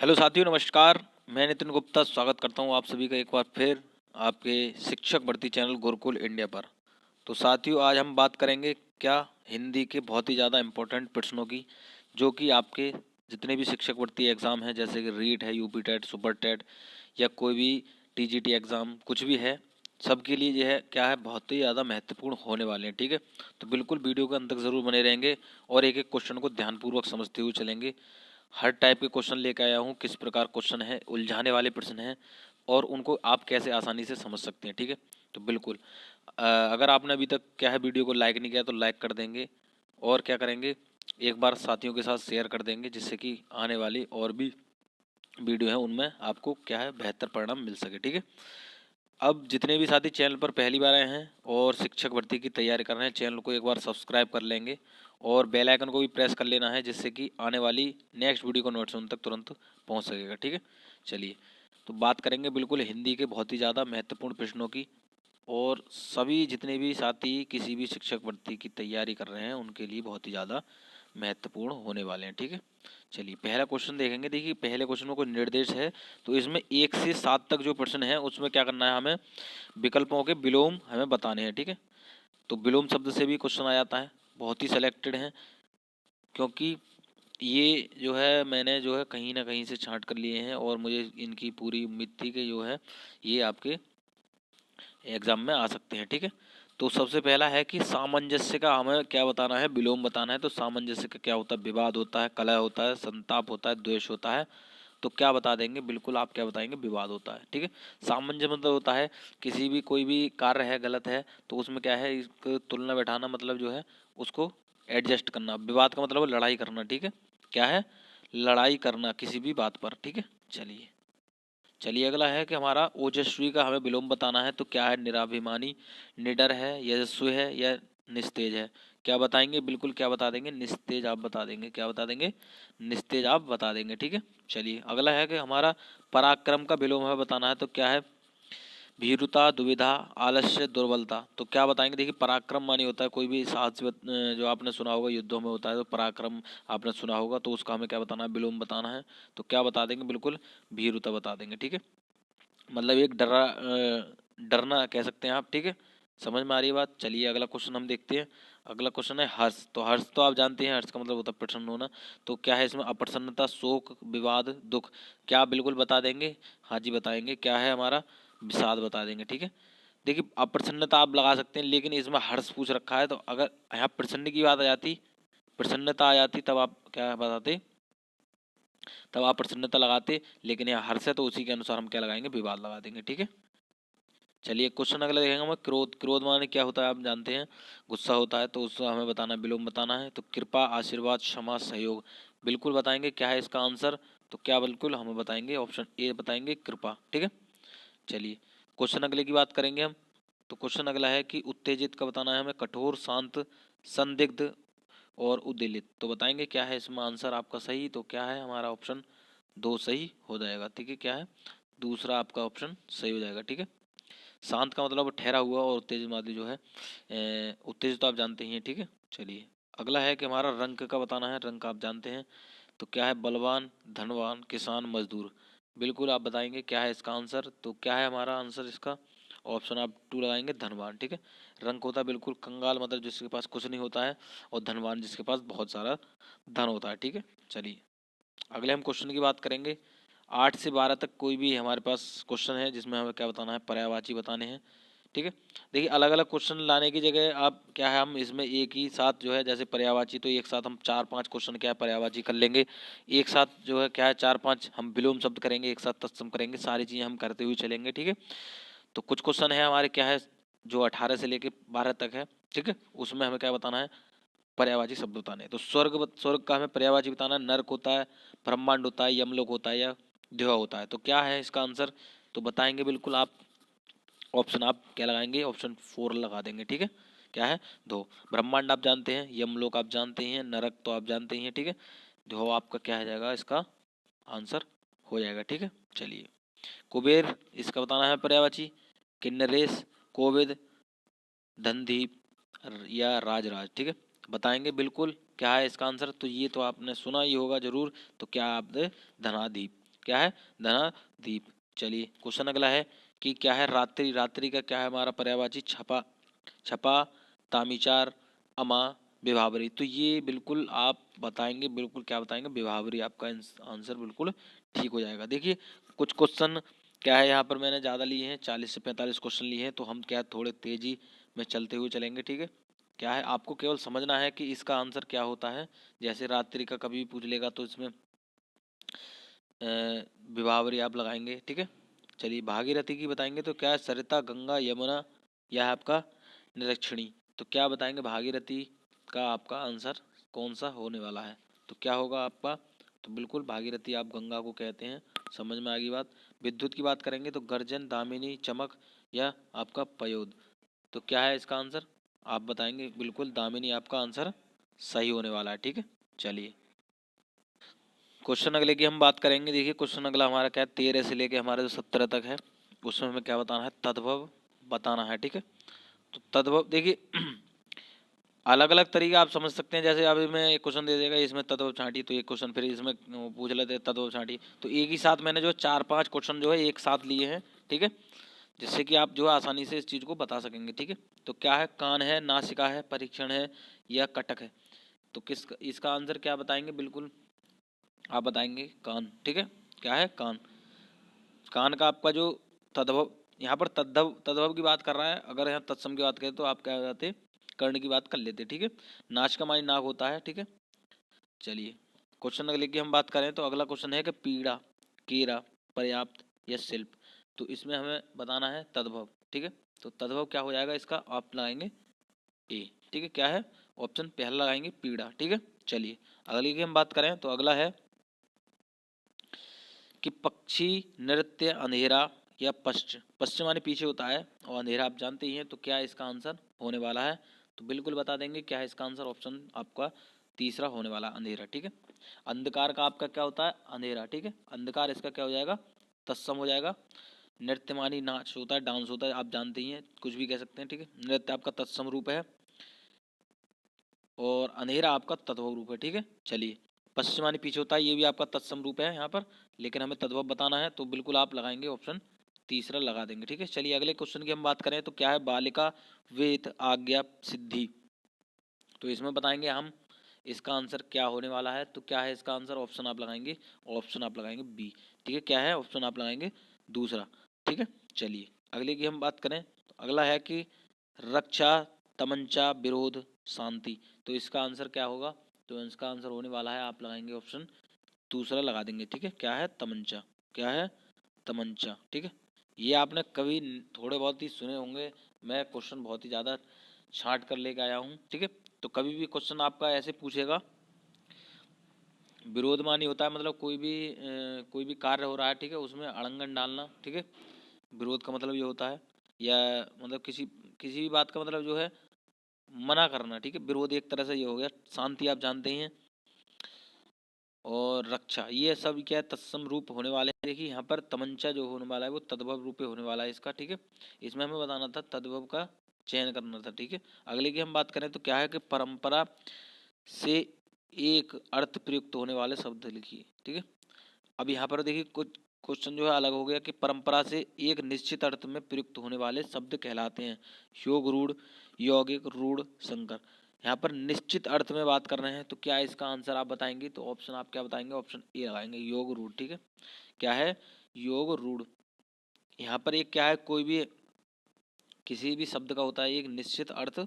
Hello साथियों, नमस्कार। मैं नितिन गुप्ता स्वागत करता हूं आप सभी का एक बार फिर आपके शिक्षक भर्ती चैनल गुरुकुल इंडिया पर। तो साथियों, आज हम बात करेंगे क्या हिंदी के बहुत ही ज़्यादा इम्पोर्टेंट प्रश्नों की, जो कि आपके जितने भी शिक्षक भर्ती एग्ज़ाम हैं, जैसे कि रीट है, यूपी टेट, सुपर टेट या कोई भी टीजीटी एग्ज़ाम कुछ भी है, सबके लिए यह है क्या है बहुत ही ज़्यादा महत्वपूर्ण होने वाले हैं। ठीक है, तो बिल्कुल वीडियो के अंत तक ज़रूर बने रहेंगे और एक एक क्वेश्चन को ध्यानपूर्वक समझते हुए चलेंगे। हर टाइप के क्वेश्चन लेकर आया हूँ, किस प्रकार क्वेश्चन है, उलझाने वाले प्रश्न हैं और उनको आप कैसे आसानी से समझ सकते हैं। ठीक है, तो बिल्कुल अगर आपने अभी तक क्या है वीडियो को लाइक नहीं किया तो लाइक कर देंगे और क्या करेंगे, एक बार साथियों के साथ शेयर कर देंगे, जिससे कि आने वाली और भी वीडियो हैं उनमें आपको क्या है बेहतर परिणाम मिल सके। ठीक है, अब जितने भी साथी चैनल पर पहली बार आए हैं और शिक्षक भर्ती की तैयारी कर रहे हैं, चैनल को एक बार सब्सक्राइब कर लेंगे और बेल आइकन को भी प्रेस कर लेना है, जिससे कि आने वाली नेक्स्ट वीडियो का नोटिफिकेशन तक तुरंत पहुंच सकेगा। ठीक है, चलिए तो बात करेंगे बिल्कुल हिंदी के बहुत ही ज़्यादा महत्वपूर्ण प्रश्नों की, और सभी जितने भी साथी किसी भी शिक्षक भर्ती की तैयारी कर रहे हैं उनके लिए बहुत ही ज़्यादा महत्वपूर्ण होने वाले हैं। ठीक है, चलिए पहला क्वेश्चन देखेंगे। देखिए पहले क्वेश्चन में कोई निर्देश है, तो इसमें 1 से 7 तक जो प्रश्न है उसमें क्या करना है, हमें विकल्पों के विलोम हमें बताने हैं। ठीक है, तो विलोम शब्द से भी क्वेश्चन आ जाता है, बहुत ही सिलेक्टेड हैं, क्योंकि ये जो है मैंने जो है कहीं ना कहीं से छांट कर लिए हैं और मुझे इनकी पूरी उम्मीद थी कि जो है ये आपके एग्जाम में आ सकते हैं। ठीक है, तो सबसे पहला है कि सामंजस्य का हमें क्या बताना है, विलोम बताना है। तो सामंजस्य का क्या होता है, विवाद होता है, कलह होता है, संताप होता है, द्वेष होता है। तो क्या बता देंगे, बिल्कुल आप क्या बताएंगे, विवाद होता है। ठीक है, सामंजस्य मतलब होता है किसी भी कोई भी कार्य है गलत है तो उसमें क्या है, इसको तुलना बैठाना, मतलब जो है उसको एडजस्ट करना। विवाद का मतलब है लड़ाई करना। ठीक है, क्या है, लड़ाई करना किसी भी बात पर। ठीक है, चलिए चलिए अगला है कि हमारा ओजस्वी का हमें विलोम बताना है। तो क्या है, निराभिमानी, निडर है, यशस्वी है या निस्तेज है। क्या बताएंगे, बिल्कुल क्या बता देंगे, निस्तेज आप बता देंगे। क्या बता देंगे, निस्तेज आप बता देंगे। ठीक है, चलिए अगला है कि हमारा पराक्रम का विलोम हमें बताना है। तो क्या है, भीरुता, दुविधा, आलस्य, दुर्बलता। तो क्या बताएंगे, देखिए पराक्रम मानी होता है कोई भी साहस, जो आपने सुना होगा युद्धों में होता है, तो पराक्रम आपने सुना होगा, तो उसका हमें क्या बताना है, विलोम बताना है। तो क्या बता देंगे, बिल्कुल भीरुता बता देंगे। ठीक है, मतलब एक डरना कह सकते हैं आप। ठीक है, समझ में आ रही है बात। चलिए अगला क्वेश्चन हम देखते हैं। अगला क्वेश्चन है हर्ष। तो हर्ष तो आप जानते हैं, हर्ष का मतलब होता है प्रसन्न होना। तो क्या है इसमें, अप्रसन्नता, शोक, विवाद, दुख। क्या बिल्कुल बता देंगे, हाँ जी बताएंगे। क्या है हमारा, विषाद बता देंगे। ठीक है, देखिए अप्रसन्नता आप लगा सकते हैं, लेकिन इसमें हर्ष पूछ रखा है, तो अगर यहाँ प्रसन्न की बात आ जाती, प्रसन्नता आ जाती, तब आप क्या बताते, तब आप प्रसन्नता लगाते, लेकिन यहाँ हर्ष है तो उसी के अनुसार हम क्या लगाएंगे, विवाद लगा देंगे। ठीक है, चलिए क्वेश्चन अगला देखेंगे हम। क्रोध, क्रोध माने क्या होता है आप जानते हैं, गुस्सा होता है, तो उसका हमें बताना, विलोम बताना है। तो कृपा, आशीर्वाद, क्षमा, सहयोग, बिल्कुल बताएंगे क्या है इसका आंसर। तो क्या बिल्कुल हमें बताएंगे, ऑप्शन ए बताएंगे, कृपा। ठीक है, चलिए क्वेश्चन अगले की बात करेंगे हम। तो क्वेश्चन अगला है कि उत्तेजित का बताना है हमें, कठोर, शांत, संदिग्ध और उद्वेलित। तो बताएंगे क्या है इसमें आंसर आपका सही। तो क्या है हमारा ऑप्शन 2 सही हो जाएगा। ठीक है, क्या है, दूसरा आपका ऑप्शन सही हो जाएगा। ठीक है, शांत का मतलब ठहरा हुआ और उत्तेजित मादे जो है उत्तेजित तो आप जानते ही हैं। ठीक है, चलिए अगला है कि हमारा रंग का बताना है। रंग का आप जानते हैं, तो क्या है, बलवान, धनवान, किसान, मजदूर। बिल्कुल आप बताएंगे क्या है इसका आंसर। तो क्या है हमारा आंसर इसका, ऑप्शन आप 2 लगाएंगे, धनवान। ठीक है, रंग होता है बिल्कुल कंगाल, मतलब जिसके पास कुछ नहीं होता है, और धनवान जिसके पास बहुत सारा धन होता है। ठीक है, चलिए अगले हम क्वेश्चन की बात करेंगे। 8 से 12 तक कोई भी हमारे पास क्वेश्चन है जिसमें हमें क्या बताना है, पर्यायवाची बताने हैं। ठीक है, देखिए अलग अलग क्वेश्चन लाने की जगह आप क्या है, हम इसमें एक ही साथ जो है, जैसे पर्यायवाची तो एक साथ हम 4-5 क्वेश्चन क्या है पर्यायवाची कर लेंगे, एक साथ जो है क्या है 4-5 हम विलोम शब्द करेंगे, एक साथ तत्सम करेंगे, सारी चीज़ें हम करते हुए चलेंगे। ठीक है, तो कुछ क्वेश्चन है हमारे क्या है जो 18 से लेके 12 तक है। ठीक है, उसमें हमें क्या बताना है, पर्यायवाची शब्द बताने हैं। तो स्वर्ग, स्वर्ग का हमें पर्यायवाची बताना है। नर्क होता है, ब्रह्मांड होता है, यमलोक होता है या देवा होता है। तो क्या है इसका आंसर, तो बताएंगे बिल्कुल आप, ऑप्शन आप क्या लगाएंगे, ऑप्शन 4 लगा देंगे। ठीक है, क्या है, दो। ब्रह्मांड आप जानते हैं, यमलोक आप जानते हैं, नरक तो आप जानते ही हैं। ठीक है, दो आपका क्या हो जाएगा, इसका आंसर हो जाएगा। ठीक है, चलिए कुबेर, इसका बताना है पर्यायवाची। किन्नरेश, कोविद, धनदीप या राजराज। ठीक है, बताएंगे बिल्कुल क्या है इसका आंसर। तो ये तो आपने सुना ही होगा जरूर। तो क्या आप दे, धनादीप। क्या है, धनादीप। चलिए क्वेश्चन अगला है कि क्या है रात्रि, रात्रि का क्या है हमारा पर्यायवाची, छपा, छपा, तामीचार, अमा, विभावरी। तो ये बिल्कुल आप बताएंगे, बिल्कुल क्या बताएंगे, विभावरी। आपका आंसर बिल्कुल ठीक हो जाएगा। देखिए कुछ क्वेश्चन क्या है यहाँ पर मैंने ज़्यादा लिए हैं, 40 से 45 क्वेश्चन लिए हैं, तो हम क्या थोड़े तेजी में चलते हुए चलेंगे, ठीक है। क्या है आपको केवल समझना है कि इसका आंसर क्या होता है। जैसे रात्रि का कभी भी पूछ लेगा तो इसमें विभावरी आप लगाएंगे, ठीक है। चलिए भागीरथी की बताएंगे तो क्या है, सरिता, गंगा, यमुना, यह है आपका निरक्षिणी। तो क्या बताएंगे भागीरथी का आपका आंसर कौन सा होने वाला है, तो क्या होगा आपका, तो बिल्कुल भागीरथी आप गंगा को कहते हैं। समझ में आ गई बात। विद्युत की बात करेंगे तो गर्जन, दामिनी, चमक या आपका पयोद। तो क्या है इसका आंसर, आप बताएंगे बिल्कुल दामिनी आपका आंसर सही होने वाला है, ठीक है। चलिए क्वेश्चन अगले की हम बात करेंगे। देखिए क्वेश्चन अगला हमारा क्या है, 13 से लेके हमारे जो 17 तक है, उसमें हमें क्या बताना है, तद्भव बताना है, ठीक है। तो तद्भव देखिए अलग अलग तरीके आप समझ सकते हैं। जैसे अभी मैं एक क्वेश्चन दे देगा इसमें तद्भव छांटी, तो एक क्वेश्चन फिर इसमें पूछ लेते हैं तद्भव छांटी। तो एक ही साथ मैंने जो 4-5 क्वेश्चन जो है एक साथ लिए हैं, ठीक है, जिससे कि आप जो है आसानी से इस चीज़ को बता सकेंगे, ठीक है। तो क्या है, कान है, नासिका है, परीक्षण है या कटक है। तो किस इसका आंसर क्या बताएंगे, बिल्कुल आप बताएंगे कान, ठीक है। क्या है, कान। कान का आपका जो तद्भव, यहाँ पर तद्भव तद्भव की बात कर रहा है, अगर यहाँ तत्सम की बात करें तो आप क्या हो जाते, कर्ण की बात कर लेते, ठीक है। नाच का मानी नाक होता है, ठीक है। चलिए क्वेश्चन अगले की हम बात करें तो अगला क्वेश्चन है कि पीड़ा, कीड़ा, पर्याप्त या शिल्प। तो इसमें हमें बताना है तद्भव, ठीक है। तो तद्भव क्या हो जाएगा इसका, आप लगाएंगे ए, ठीक है। क्या है, ऑप्शन पहला लगाएंगे पीड़ा, ठीक है। चलिए अगली की हम बात करें तो अगला है कि पक्षी, नृत्य, अंधेरा या पश्चिम माने पीछे होता है और अंधेरा आप जानते ही हैं। तो क्या इसका आंसर होने वाला है, तो बिल्कुल बता देंगे क्या है इसका आंसर, ऑप्शन आपका तीसरा होने वाला अंधेरा, ठीक है। अंधकार का आपका क्या होता है, अंधेरा, ठीक है। अंधकार इसका क्या हो जाएगा, तत्सम हो जाएगा। नृत्य मानी नाच होता है, डांस होता है, आप जानते ही हैं, कुछ भी कह सकते हैं, ठीक है। नृत्य आपका तत्सम रूप है और अंधेरा आपका तद्भव रूप है, ठीक है। चलिए पश्चिमानी पीछे होता है, ये भी आपका तत्सम रूप है यहाँ पर, लेकिन हमें तद्भव बताना है, तो बिल्कुल आप लगाएंगे ऑप्शन तीसरा लगा देंगे, ठीक है। चलिए अगले क्वेश्चन की हम बात करें तो क्या है, बालिका, वेद, आज्ञा, सिद्धि। तो इसमें बताएंगे हम इसका आंसर क्या होने वाला है। तो क्या है इसका आंसर, ऑप्शन आप लगाएंगे, ऑप्शन आप लगाएंगे बी, ठीक है। क्या है, ऑप्शन आप लगाएंगे दूसरा, ठीक है। चलिए अगले की हम बात करें तो अगला है कि रक्षा, तमंचा, विरोध, शांति। तो इसका आंसर क्या होगा, तो इसका आंसर होने वाला है, आप लगाएंगे ऑप्शन दूसरा लगा देंगे, ठीक है। क्या है, तमंचा। क्या है, तमंचा, ठीक है। ये आपने कभी थोड़े बहुत ही सुने होंगे, मैं क्वेश्चन बहुत ही ज़्यादा छांट कर लेके आया हूँ, ठीक है। तो कभी भी क्वेश्चन आपका ऐसे पूछेगा, विरोध मानी होता है मतलब कोई भी कार्य हो रहा है, ठीक है, उसमें अड़ंगन डालना, ठीक है। विरोध का मतलब ये होता है, या मतलब किसी भी बात का मतलब जो है मना करना, ठीक है। विरोध एक तरह से ये हो गया। शांति आप जानते ही हैं और रक्षा, ये सब क्या है, तत्सम रूप होने वाले हैं। देखिए यहाँ पर तमंचा जो होने वाला है वो तद्भव रूप होने वाला है इसका, ठीक है। इसमें हमें बताना था, तद्भव का चयन करना था, ठीक है। अगले की हम बात करें तो क्या है कि परंपरा से एक अर्थ प्रयुक्त होने वाले शब्द लिखिए, ठीक है। अब यहाँ पर देखिए कुछ क्वेश्चन जो है अलग हो गया कि परंपरा से एक निश्चित अर्थ में प्रयुक्त होने वाले शब्द कहलाते हैं योग रूढ़, यौगिक, रूढ़, संकर। यहाँ पर निश्चित अर्थ में बात कर रहे हैं, तो क्या इसका आंसर आप बताएंगे, तो ऑप्शन आप क्या बताएंगे, ऑप्शन ए लगाएंगे, योग रूढ़, ठीक है। क्या है, योग रूढ़। यहाँ पर एक क्या है, कोई भी किसी भी शब्द का होता है एक निश्चित अर्थ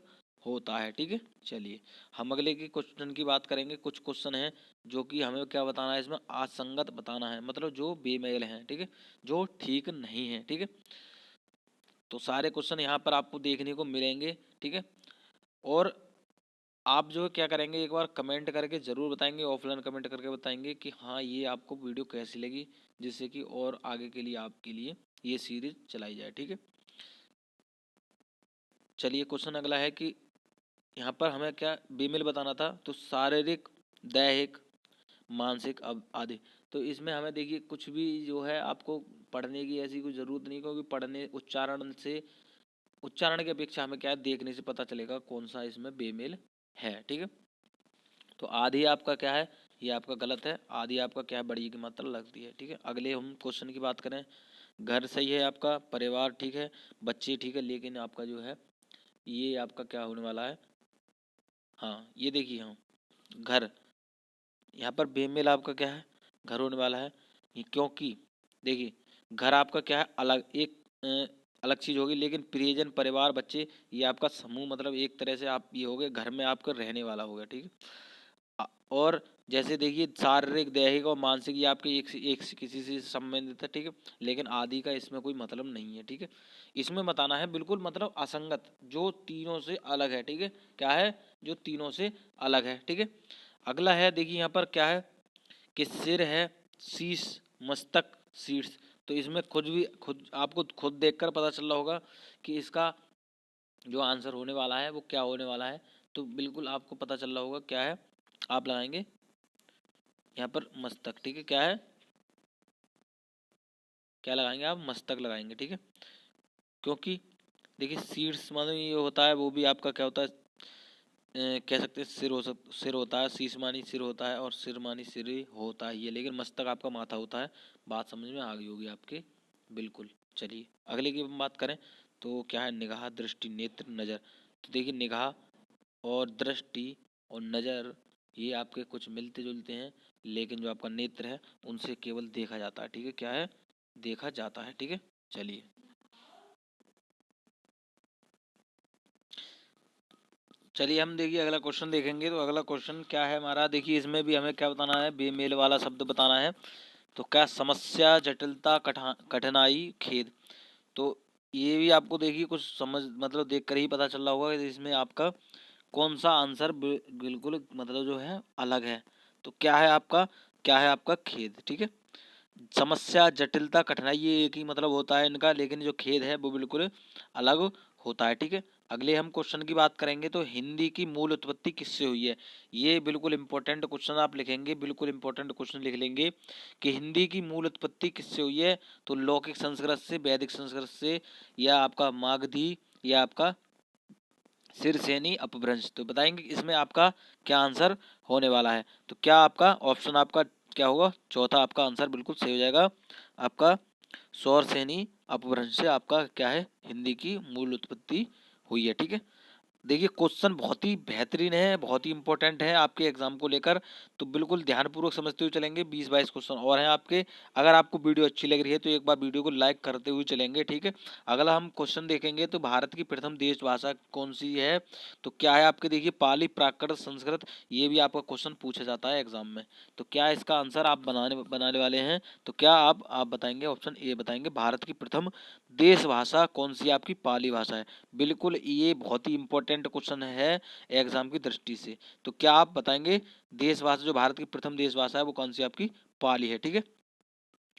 होता है, ठीक है। चलिए हम अगले के क्वेश्चन की बात करेंगे। कुछ क्वेश्चन हैं जो कि हमें क्या बताना है, इसमें असंगत बताना है, मतलब जो बेमेल हैं, ठीक है, जो ठीक नहीं है, ठीक है। तो सारे क्वेश्चन यहाँ पर आपको देखने को मिलेंगे, ठीक है। और आप जो है क्या करेंगे, एक बार कमेंट करके ज़रूर बताएंगे, ऑफलाइन कमेंट करके बताएंगे कि हाँ ये आपको वीडियो कैसी लगी, जिससे कि और आगे के लिए आपके लिए ये सीरीज चलाई जाए, ठीक है। चलिए क्वेश्चन अगला है कि यहाँ पर हमें क्या बेमेल बताना था, तो शारीरिक, दैहिक, मानसिक अब आदि। तो इसमें हमें देखिए कुछ भी जो है आपको पढ़ने की ऐसी कोई ज़रूरत नहीं, क्योंकि पढ़ने उच्चारण की अपेक्षा हमें क्या है देखने से पता चलेगा कौन सा इसमें बेमेल है, ठीक है। तो आदि आपका क्या है, ये आपका गलत है। आदि आपका क्या है, बड़ी की मात्रा लगती है, ठीक है। अगले हम क्वेश्चन की बात करें, घर सही है आपका, परिवार ठीक है, बच्चे ठीक है, लेकिन आपका जो है ये आपका क्या होने वाला है, हाँ ये देखिए, हाँ घर, यहाँ पर बेमेल आपका क्या है, घर होने वाला है। ये क्योंकि देखिए घर आपका क्या है, अलग एक अलग चीज होगी, लेकिन प्रियजन, परिवार, बच्चे, ये आपका समूह, मतलब एक तरह से आप ये हो गए, घर में आपका रहने वाला होगा, ठीक है। और जैसे देखिए शारीरिक, दैहिक और मानसिक, ये आपके एक से किसी से संबंधित है, ठीक है। लेकिन आदि का इसमें कोई मतलब नहीं है, ठीक है। इसमें बताना है बिल्कुल मतलब असंगत, जो तीनों से अलग है, ठीक है। क्या है, जो तीनों से अलग है, ठीक है। अगला है देखिए यहाँ पर क्या है कि सिर है, शीश, मस्तक, शीर्ष। तो इसमें खुद आपको खुद देखकर पता चल रहा होगा कि इसका जो आंसर होने वाला है वो क्या होने वाला है। तो बिल्कुल आपको पता चल रहा होगा क्या है, आप लगाएंगे यहाँ पर मस्तक, ठीक है। क्या है, क्या लगाएंगे आप, मस्तक लगाएंगे, ठीक है। क्योंकि देखिए शीर्ष माने ये होता है, वो भी आपका क्या होता है, कह सकते हैं सिर होता है, शीश मानी सिर होता है, और सिर मानी सिर ही होता है ये, लेकिन मस्तक आपका माथा होता है। बात समझ में आ गई होगी आपके, बिल्कुल। चलिए अगले की हम बात करें तो क्या है, निगाह, दृष्टि, नेत्र, नज़र। तो देखिए निगाह और दृष्टि और नज़र ये आपके कुछ मिलते जुलते हैं, लेकिन जो आपका नेत्र है उनसे केवल देखा जाता है, ठीक है। क्या है, देखा जाता है, ठीक है। चलिए चलिए हम देखिए अगला क्वेश्चन देखेंगे। तो अगला क्वेश्चन क्या है हमारा, देखिए इसमें भी हमें क्या बताना है, बेमेल वाला शब्द बताना है। तो क्या, समस्या, जटिलता, कठिनाई, खेद। तो ये भी आपको देखिए कुछ समझ मतलब देख कर ही पता चल रहा होगा कि इसमें आपका कौन सा आंसर बिल्कुल मतलब जो है अलग है। तो क्या है आपका, क्या है आपका खेद, ठीक है। समस्या, जटिलता, कठिनाई ये एक ही मतलब होता है इनका, लेकिन जो खेद है वो बिल्कुल अलग होता है, ठीक है। अगले हम क्वेश्चन की बात करेंगे तो हिंदी की मूल उत्पत्ति किससे हुई है। ये बिल्कुल इंपॉर्टेंट क्वेश्चन आप लिखेंगे, बिल्कुल इंपॉर्टेंट क्वेश्चन लिख लेंगे कि हिंदी की मूल उत्पत्ति किससे हुई है। तो लौकिक संस्कृत से, वैदिक संस्कृत से, या आपका मागधी, या आपका सिरसेनी अपभ्रंश। तो बताएंगे इसमें आपका क्या आंसर होने वाला है। तो क्या आपका ऑप्शन आपका क्या होगा, चौथा आपका आंसर बिल्कुल सही हो जाएगा आपका, सौर सेनी अपभ्रंश से आपका क्या है, हिंदी की मूल उत्पत्ति हुई है, ठीक है। देखिए क्वेश्चन बहुत ही बेहतरीन है, बहुत ही इंपॉर्टेंट है आपके एग्जाम को लेकर। तो बिल्कुल ध्यानपूर्वक समझते हुए चलेंगे, 20-22 क्वेश्चन और हैं आपके। अगर आपको वीडियो अच्छी लग रही है तो एक बार वीडियो को लाइक करते हुए चलेंगे, ठीक है। अगला हम क्वेश्चन देखेंगे तो भारत की प्रथम देश भाषा कौन सी है। तो क्या है आपके, देखिए पाली, प्राकृत, संस्कृत, ये भी आपका क्वेश्चन पूछा जाता है एग्जाम में। तो क्या इसका आंसर आप बनाने वाले हैं। तो क्या आप बताएंगे, ऑप्शन ए बताएंगे, भारत की प्रथम देश भाषा कौन सी आपकी, पाली भाषा है। बिल्कुल ये बहुत ही इंपॉर्टेंट क्वेश्चन है एग्जाम की दृष्टि से। तो क्या आप बताएंगे देश भाषा, जो भारत की प्रथम देश भाषा है वो कौन सी आपकी, पाली है, ठीक है।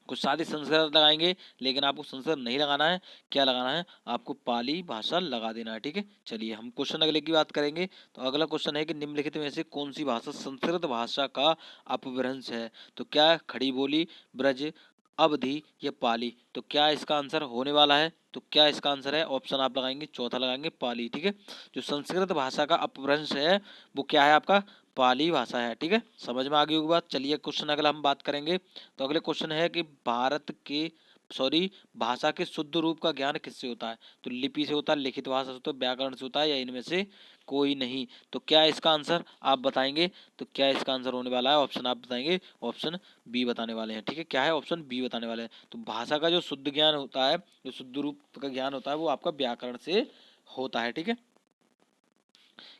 कुछ सारे संस्कृत लगाएंगे, लेकिन आपको संस्कृत नहीं लगाना है, क्या लगाना है आपको, पाली भाषा लगा देना है, ठीक है। चलिए हम क्वेश्चन अगले की बात करेंगे। तो अगला क्वेश्चन है कि निम्नलिखित में से कौन सी भाषा संस्कृत भाषा का अपभ्रंश है। तो क्या है, खड़ी बोली, ब्रज, अवधि, या पाली। तो क्या इसका आंसर होने वाला है। तो क्या इसका आंसर है, ऑप्शन आप लगाएंगे, चौथा लगाएंगे पाली, ठीक है। जो संस्कृत भाषा का अपभ्रंश है वो क्या है आपका, पाली भाषा है, ठीक है। समझ में आ गई होगी बात। चलिए क्वेश्चन अगला हम बात करेंगे। तो अगले क्वेश्चन है कि भाषा के शुद्ध रूप का ज्ञान किससे होता है। तो लिपि से होता है, लिखित भाषा से होता है, व्याकरण से होता है, या इनमें से कोई नहीं। तो क्या इसका आंसर आप बताएंगे। तो क्या इसका आंसर होने वाला है, ऑप्शन आप बताएंगे, ऑप्शन बी बताने वाले हैं, ठीक है। क्या है, ऑप्शन बी बताने वाले हैं। तो भाषा का जो शुद्ध ज्ञान होता है, जो शुद्ध रूप का ज्ञान होता है वो आपका व्याकरण से होता है, ठीक है।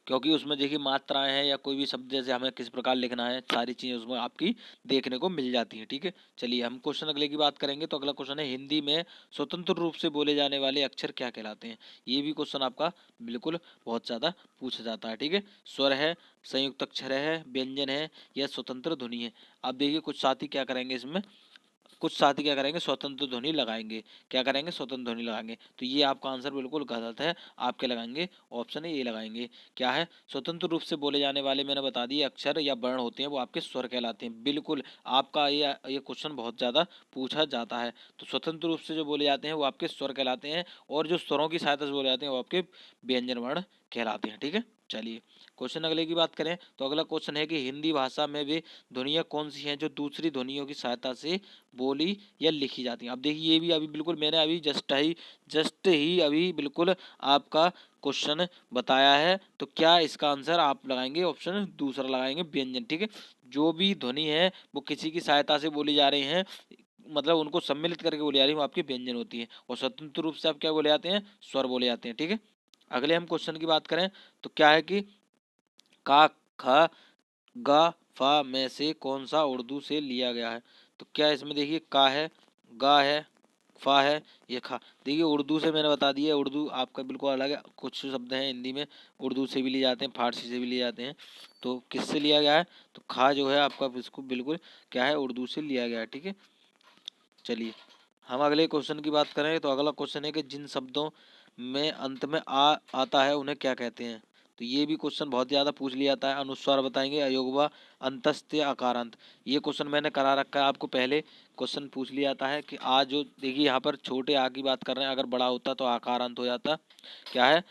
क्योंकि उसमें देखिए मात्राएं हैं या कोई भी शब्द जैसे हमें किस प्रकार लिखना है, सारी चीज़ें उसमें आपकी देखने को मिल जाती हैं, ठीक है। चलिए हम क्वेश्चन अगले की बात करेंगे। तो अगला क्वेश्चन है, हिंदी में स्वतंत्र रूप से बोले जाने वाले अक्षर क्या कहलाते हैं। ये भी क्वेश्चन आपका बिल्कुल बहुत ज़्यादा पूछा जाता है, ठीक है। स्वर है, संयुक्त अक्षर है, व्यंजन है, या स्वतंत्र ध्वनि है। अब देखिए कुछ साथी क्या करेंगे इसमें, कुछ साथी क्या करेंगे, स्वतंत्र ध्वनि लगाएंगे। क्या करेंगे, स्वतंत्र ध्वनि लगाएंगे। तो ये आपका आंसर बिल्कुल गलत है। आप क्या लगाएंगे, ऑप्शन ए लगाएंगे। क्या है, स्वतंत्र रूप से बोले जाने वाले मैंने बता दिए अक्षर या वर्ण होते हैं वो आपके स्वर कहलाते हैं। बिल्कुल आपका ये क्वेश्चन बहुत ज़्यादा पूछा जाता है। तो स्वतंत्र रूप से जो बोले जाते हैं वो आपके स्वर कहलाते हैं, और जो स्वरों की सहायता से बोले जाते हैं वो आपके व्यंजन वर्ण कहलाते हैं। ठीक है, चलिए क्वेश्चन अगले की बात करें तो अगला क्वेश्चन है कि हिंदी भाषा में वे ध्वनियाँ कौन सी हैं जो दूसरी ध्वनियों की सहायता से बोली या लिखी जाती हैं। अब देखिए ये भी अभी बिल्कुल मैंने अभी जस्ट ही अभी बिल्कुल आपका क्वेश्चन बताया है। तो क्या इसका आंसर आप लगाएंगे ऑप्शन दूसरा लगाएंगे व्यंजन। ठीक है, जो भी ध्वनि है वो किसी की सहायता से बोली जा रही है, मतलब उनको सम्मिलित करके बोली जा रही है, वो आपकी व्यंजन होती है। और स्वतंत्र रूप से आप क्या बोले जाते हैं, स्वर बोले जाते हैं। ठीक है, अगले हम क्वेश्चन की बात करें तो क्या है कि का ख गा फा में से कौन सा उर्दू से लिया गया है। तो क्या इसमें देखिए का है, गा है, फा है, ये खा। देखिए उर्दू से मैंने बता दिया, उर्दू आपका बिल्कुल अलग है। कुछ शब्द हैं हिंदी में उर्दू से भी लिए जाते हैं, फारसी से भी लिए जाते हैं। तो किससे लिया गया है, तो खा जो है आपका इसको बिल्कुल क्या है, उर्दू से लिया गया है। ठीक है, चलिए हम अगले क्वेश्चन की बात करें तो अगला क्वेश्चन है कि जिन शब्दों में अंत में आ आता है उन्हें क्या कहते हैं। तो ये भी क्वेश्चन बहुत ज़्यादा पूछ लिया जाता है। अनुस्वार बताएंगे, अयोगवा, अंतस्थ, अकारांत। ये क्वेश्चन मैंने करा रखा है आपको, पहले क्वेश्चन पूछ लिया जाता है कि आ जो देखिए यहाँ पर छोटे आ की बात कर रहे हैं, अगर बड़ा होता तो आकारांत हो जाता, क्या है,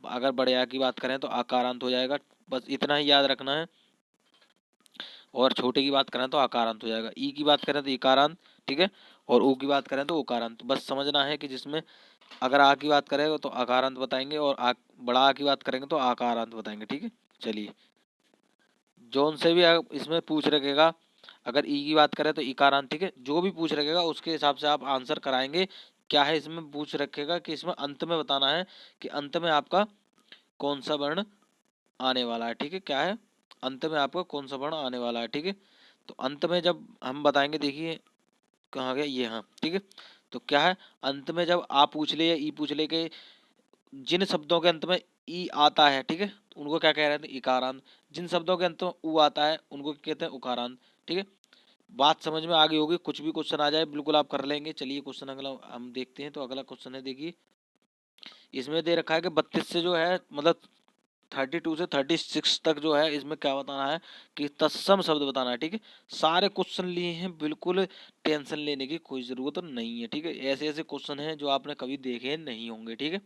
अगर बड़े आ की बात करें तो आकारांत हो जाएगा। बस इतना ही याद रखना है। और छोटे की बात करें तो आकारांत हो जाएगा। ई की बात करें तो इकारांत। ठीक है, और ऊ की बात करें तो उकारांत। बस समझना है कि जिसमें अगर आ की बात करें तो आकारांत बताएंगे और बड़ा आ की बात करेंगे तो आकारांत बताएंगे। ठीक है, चलिए जोन से भी इसमें पूछ रखेगा, अगर ई की बात करें तो इकारांत। ठीक है, जो भी पूछ रखेगा उसके हिसाब से आप आंसर कराएंगे। क्या है इसमें पूछ रखेगा कि इसमें अंत में बताना है कि अंत में आपका कौन सा वर्ण आने वाला है। ठीक है, क्या है, अंत में आपका कौन सा वर्ण आने वाला है। ठीक है, तो अंत में जब हम बताएंगे, देखिए कहाँ गया ये, हाँ ठीक है। तो क्या है, अंत में जब आ पूछ ले या ई पूछ ले के जिन शब्दों के अंत में ई आता है, ठीक है, उनको क्या कह रहे हैं, इकारांत। जिन शब्दों के अंत में ऊ आता है उनको क्या कहते हैं, उकारांत। ठीक है, बात समझ में आ गई होगी। कुछ भी क्वेश्चन आ जाए बिल्कुल आप कर लेंगे। चलिए क्वेश्चन अगला हम देखते हैं। तो अगला क्वेश्चन है, देखिए इसमें दे रखा है कि 32 से जो है मतलब 32 से 36 तक जो है इसमें क्या बताना है कि तत्सम शब्द बताना है। ठीक है, सारे क्वेश्चन लिए हैं, बिल्कुल टेंशन लेने की कोई ज़रूरत नहीं है। ठीक है, ऐसे ऐसे क्वेश्चन हैं जो आपने कभी देखे नहीं होंगे। ठीक है,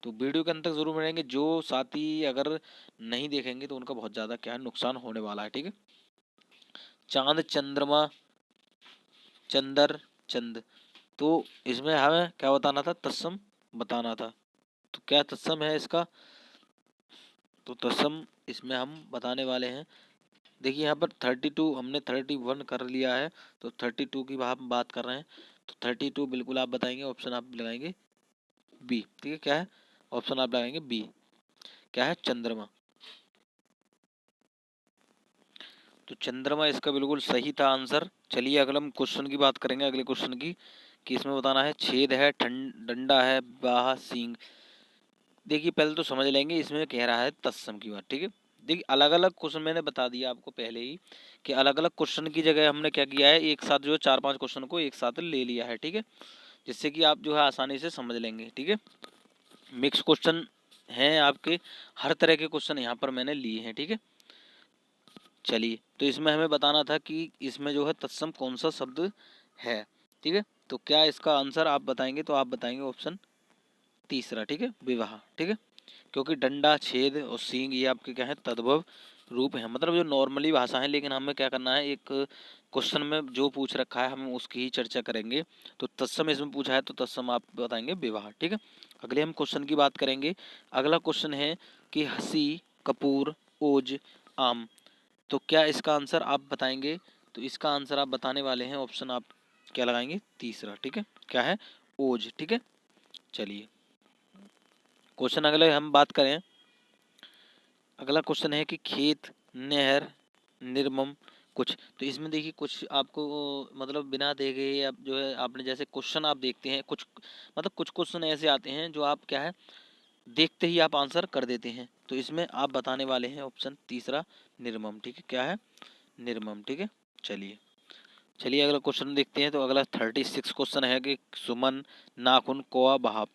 तो वीडियो के अंत तक जरूर मिलेंगे। जो साथी अगर नहीं देखेंगे तो उनका बहुत ज़्यादा क्या है, नुकसान होने वाला है। ठीक है, चांद, चंद्रमा, चंदर, चंद। तो इसमें हमें क्या बताना था, तत्सम बताना था। तो क्या तत्सम है इसका, तो तत्सम इसमें हम बताने वाले हैं। देखिए यहाँ पर 32 हमने 31 कर लिया है, तो 32 की हम बात कर रहे हैं। तो 32 बिल्कुल आप बताएंगे, ऑप्शन आप लगाएंगे बी। ठीक है, क्या है, ऑप्शन आप लगाएंगे बी, क्या है, चंद्रमा। तो चंद्रमा इसका बिल्कुल सही था आंसर। चलिए अगला हम क्वेश्चन की बात करेंगे, अगले क्वेश्चन की, कि इसमें बताना है छेद है, डंडा है, बाहा, सींग। देखिए पहले तो समझ लेंगे, इसमें कह रहा है तत्सम की बात। ठीक है, देखिए अलग अलग क्वेश्चन मैंने बता दिया आपको पहले ही कि अलग अलग क्वेश्चन की जगह हमने क्या किया है, एक साथ जो है 4-5 क्वेश्चन को एक साथ ले लिया है। ठीक है, जिससे कि आप जो है आसानी से समझ लेंगे। ठीक है, मिक्स क्वेश्चन हैं आपके, हर तरह के क्वेश्चन यहाँ पर मैंने लिए हैं। ठीक है, चलिए तो इसमें हमें बताना था कि इसमें जो है तत्सम कौन सा शब्द है। ठीक है, तो क्या इसका आंसर आप बताएंगे, तो आप बताएंगे ऑप्शन तीसरा। ठीक है, विवाह। ठीक है, क्योंकि डंडा, छेद और सींग ये आपके क्या है, तद्भव रूप है, मतलब जो नॉर्मली भाषा है। लेकिन हमें क्या करना है, एक क्वेश्चन में जो पूछ रखा है हम उसकी ही चर्चा करेंगे। तो तत्सम इसमें पूछा है तो तत्सम आप बताएंगे विवाह। ठीक है, अगले हम क्वेश्चन की बात करेंगे। अगला क्वेश्चन है कि हंसी, कपूर, ओज, आम। तो क्या इसका आंसर आप बताएंगे, तो इसका आंसर आप बताने वाले हैं, ऑप्शन आप क्या लगाएंगे, तीसरा। ठीक है, क्या है, ओज। ठीक है, चलिए क्वेश्चन अगले हम बात करें। अगला क्वेश्चन है कि खेत, नहर, निर्मम, कुछ। तो इसमें देखिए कुछ आपको मतलब बिना देखे आप जो है आपने जैसे क्वेश्चन आप देखते हैं, कुछ मतलब कुछ क्वेश्चन ऐसे आते हैं जो आप क्या है देखते ही आप आंसर कर देते हैं। तो इसमें आप बताने वाले हैं ऑप्शन तीसरा, निर्मम। ठीक है, क्या है, निर्मम। ठीक है, चलिए चलिए अगला क्वेश्चन देखते हैं। तो अगला 36 क्वेश्चन है कि सुमन, नाखून, कौवा, बहाव।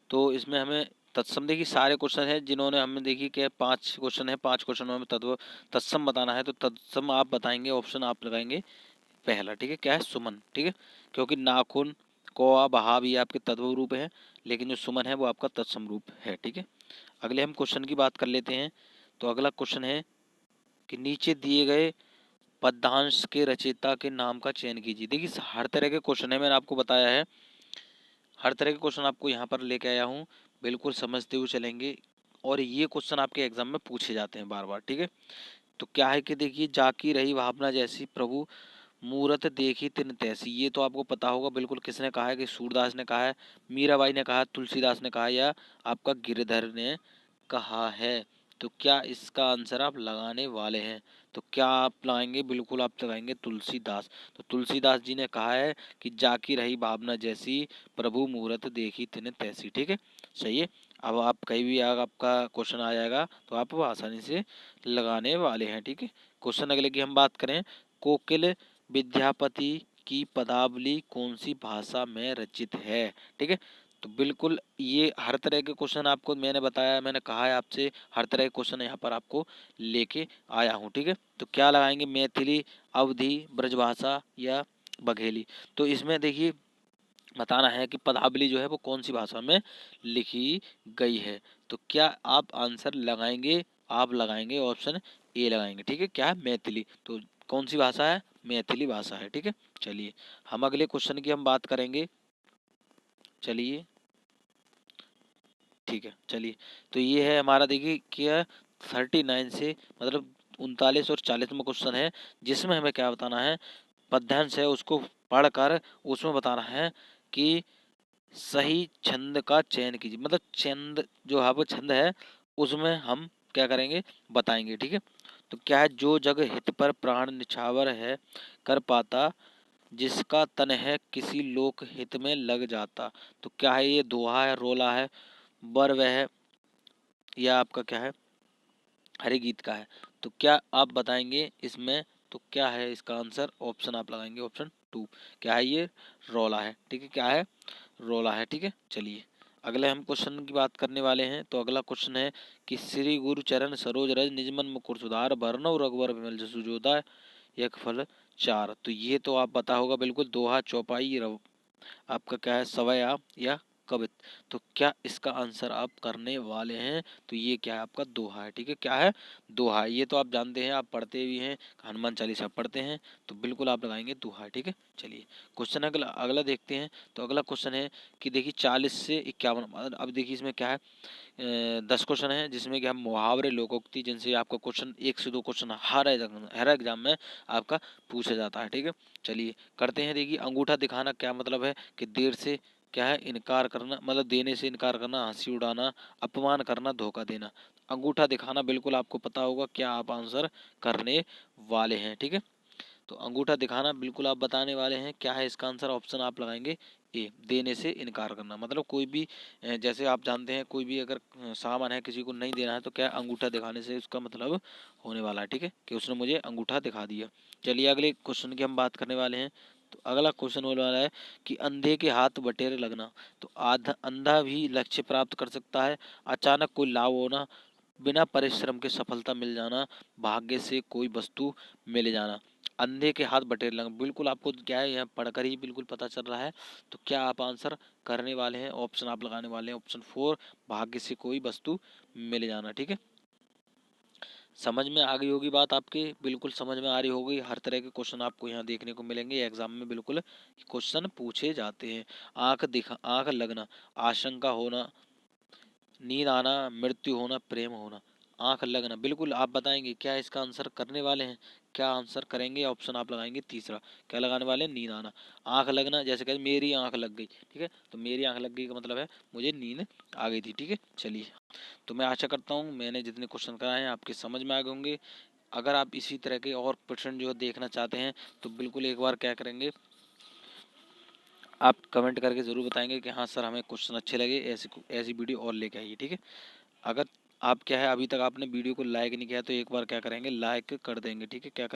तो इसमें हमें तत्सम, देखिए सारे क्वेश्चन हैं जिन्होंने हमें देखी कि 5 क्वेश्चन है, 5 क्वेश्चनों में तत्सम बताना है। तो तत्सम आप बताएंगे, ऑप्शन आप लगाएंगे पहला। ठीक है, क्या है, सुमन। ठीक है, क्योंकि नाखून, कौवा, बहाव ये आपके तद्भव रूप है, लेकिन जो सुमन है वो आपका तत्सम रूप है। ठीक है, अगले हम क्वेश्चन की बात कर लेते हैं। तो अगला क्वेश्चन है कि नीचे दिए गए पद्यांश के रचयिता के नाम का चयन कीजिए। देखिए हर तरह के क्वेश्चन है, मैंने आपको बताया है हर तरह के क्वेश्चन आपको यहाँ पर लेके आया हूँ, बिल्कुल समझते हुए चलेंगे। और ये क्वेश्चन आपके एग्जाम में पूछे जाते हैं बार बार, ठीक है। तो क्या है कि देखिए, जाकी रही भावना जैसी प्रभु मूरत देखी तिन तैसी, ये तो आपको पता होगा बिल्कुल। किसने कहा है? कि सूरदास ने कहा है, मीराबाई ने कहा, तुलसीदास ने कहा, या आपका गिरधर ने कहा है। तो क्या इसका आंसर आप लगाने वाले हैं? तो क्या आप लगाएंगे? बिल्कुल आप लगाएंगे तुलसीदास। तो तुलसीदास जी ने कहा है कि जाकी रही भावना जैसी प्रभु मूरत देखी तिन तैसी, ठीक है, सही है। अब आप कहीं भी अगर आपका क्वेश्चन आ जाएगा तो आप वो आसानी से लगाने वाले हैं, ठीक है। क्वेश्चन अगले की हम बात करें, कोकिल विद्यापति की पदावली कौन सी भाषा में रचित है, ठीक है। तो बिल्कुल ये हर तरह के क्वेश्चन आपको मैंने बताया, मैंने कहा है आपसे हर तरह के क्वेश्चन यहाँ पर आपको लेके आया हूँ, ठीक है। तो क्या लगाएंगे? मैथिली, अवधी, ब्रजभाषा या बघेली। तो इसमें देखिए बताना है कि पदावली जो है वो कौन सी भाषा में लिखी गई है। तो क्या आप आंसर लगाएंगे? आप लगाएंगे ऑप्शन ए लगाएंगे, ठीक है। क्या है? मैथिली। तो कौन सी भाषा है? मैथिली भाषा है, ठीक है। चलिए हम अगले क्वेश्चन की हम बात करेंगे। चलिए ठीक है, चलिए। तो ये है हमारा, देखिए क्या 39 से मतलब 39 और 40वां क्वेश्चन है, जिसमें हमें क्या बताना है? पद्यांश है उसको पढ़कर उसमें बताना है कि सही छंद का चयन कीजिए। मतलब छंद जो है वो छंद है उसमें हम क्या करेंगे? बताएंगे, ठीक है। तो क्या है? जो जग हित पर प्राण निछावर है, कर पाता जिसका तन है किसी लोक हित में लग जाता। तो क्या है? ये दोहा है, रोला है, बर वह, या आपका क्या है? हरे गीत का है। तो क्या आप बताएंगे इसमें? तो क्या है इसका आंसर? ऑप्शन आप लगाएंगे ऑप्शन 2। क्या है? ये रोला है, ठीक है। क्या है? रोला है, ठीक है। चलिए अगले हम क्वेश्चन की बात करने वाले हैं। तो अगला क्वेश्चन है कि श्री गुरु चरण सरोज रज निजमन मुकुर सुधार भरनौ रघुवर विमल जसु जोदा यक फल चार। तो ये तो आप पता होगा बिल्कुल, दोहा, चौपाई, आपका क्या है? सवया या कवित। तो क्या इसका आंसर आप करने वाले हैं? तो ये क्या है? आपका दोहा है, ठीक है। क्या है? दोहा है। ये तो आप जानते हैं, आप पढ़ते भी हैं, हनुमान चालीसा पढ़ते हैं, तो बिल्कुल आप लगाएंगे दोहा, ठीक है। चलिए क्वेश्चन अगला अगला देखते हैं। तो अगला क्वेश्चन है कि देखिए 40 से 51, अब देखिए इसमें क्या है, 10 क्वेश्चन है जिसमें कि हम मुहावरे, लोकोक्ति, जिनसे आपका क्वेश्चन 1 से 2 क्वेश्चन हर एग्जाम में आपका पूछा जाता है, ठीक है। चलिए करते हैं। देखिए अंगूठा दिखाना क्या मतलब है? कि देर से क्या है? इनकार करना, मतलब देने से इनकार करना, हंसी उड़ाना, अपमान करना, धोखा देना। अंगूठा दिखाना बिल्कुल आपको पता होगा। क्या आप आंसर करने वाले हैं? ठीक है। तो अंगूठा दिखाना बिल्कुल आप बताने वाले हैं। क्या है इसका आंसर? ऑप्शन आप लगाएंगे ए, देने से इनकार करना। मतलब कोई भी जैसे आप जानते हैं, कोई भी अगर सामान है किसी को नहीं देना है तो क्या अंगूठा दिखाने से उसका मतलब होने वाला है, ठीक है, कि उसने मुझे अंगूठा दिखा दिया। चलिए अगले क्वेश्चन की हम बात करने वाले हैं। तो अगला क्वेश्चन होने वाला है कि अंधे के हाथ बटेर लगना। तो आधा अंधा भी लक्ष्य प्राप्त कर सकता है, अचानक कोई लाभ होना, बिना परिश्रम के सफलता मिल जाना, भाग्य से कोई वस्तु मिल जाना। अंधे के हाथ बटेर लगना, बिल्कुल आपको क्या है, यहाँ पढ़कर ही बिल्कुल पता चल रहा है। तो क्या आप आंसर करने वाले हैं? ऑप्शन आप लगाने वाले हैं ऑप्शन 4, भाग्य से कोई वस्तु मिल जाना, ठीक है। समझ में आ गई होगी बात आपके, बिल्कुल समझ में आ रही होगी। हर तरह के क्वेश्चन आपको यहाँ देखने को मिलेंगे, एग्जाम में बिल्कुल क्वेश्चन पूछे जाते हैं। आंख लगना, आशंका होना, नींद आना, मृत्यु होना, प्रेम होना। आंख लगना बिल्कुल आप बताएंगे। क्या इसका आंसर करने वाले हैं? क्या आंसर करेंगे? ऑप्शन आप लगाएंगे तीसरा। क्या लगाने वाले हैं? नींद आना। आंख लगना जैसे कहते मेरी आंख लग गई, ठीक है। तो मेरी आंख लग गई का मतलब है मुझे नींद आ गई थी, ठीक है। चलिए तो मैं आशा करता हूँ मैंने जितने क्वेश्चन कराए हैं आपके समझ में आ गए होंगे। अगर आप इसी तरह के और क्वेश्चन जो है देखना चाहते हैं तो बिल्कुल एक बार क्या करेंगे, आप कमेंट करके ज़रूर बताएंगे कि हाँ सर हमें क्वेश्चन अच्छे लगे, ऐसी ऐसी वीडियो और लेके आइए, ठीक है। अगर आप क्या है अभी तक आपने वीडियो को लाइक नहीं किया तो एक बार क्या करेंगे, लाइक कर देंगे, ठीक है। क्या